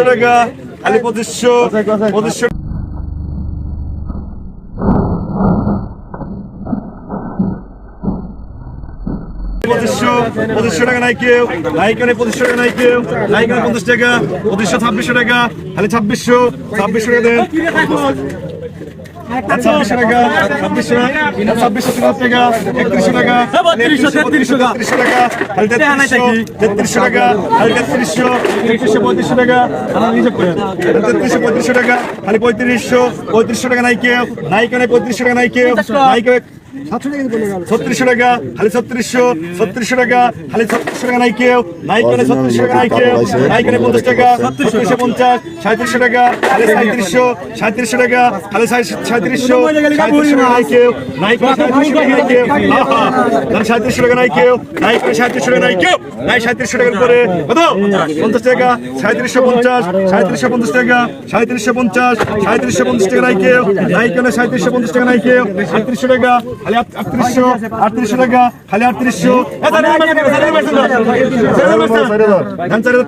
টাকা খালি 2500 2500 টাকা নাই কেউ, নাইকানে 2500 টাকা নাই কেউ, নাইকানে 50 টাকা, 2500 2600 টাকা, খালি 2600 টাকা দেন। 2600 টাকা, 2600 টাকা, 3100 টাকা, 3300 টাকা, খালি 3300 টাকা, খালি 3300 টাকা, 3300 টাকা, খালি 3500 টাকা নাই কেউ, নাইকানে 3500 টাকা নাই কেউ, নাইকানে 3600 টাকা, খালি 3600 টাকা, খালি 3600 টাকা নাই কেউ, নাইকানে 3600 টাকা নাই কেউ, নাইকানে 50 টাকা, 3750, 3700 টাকা, খালি 3700 টাকা, খালি 3700 টাকা নাই কেউ, নাইকানে 3700 টাকা নাই কেউ, 3700 টাকা নাই কেউ, নাইকানে 3700 টাকা নাই কেউ, নাই 3700 টাকার উপরে কত 50 টাকা, 3750, 3750 টাকা, 3750, 3750 টাকা নাই কেউ, নাইকানে 3750 টাকা নাই কেউ, 3800 টাকা, খালি 3800 টাকা, খালি 3800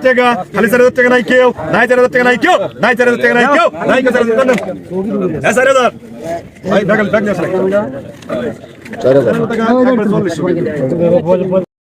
টাকা, খালি 4000 টাকা নাই কেউ, নাই 4000 টাকা নাই কেউ, নাই 4000 টাকা নাই কেউ, নাই 4000 টাকা নাই 4000 ভাই ব্যাগ নিয়ে আসলে 4000 টাকা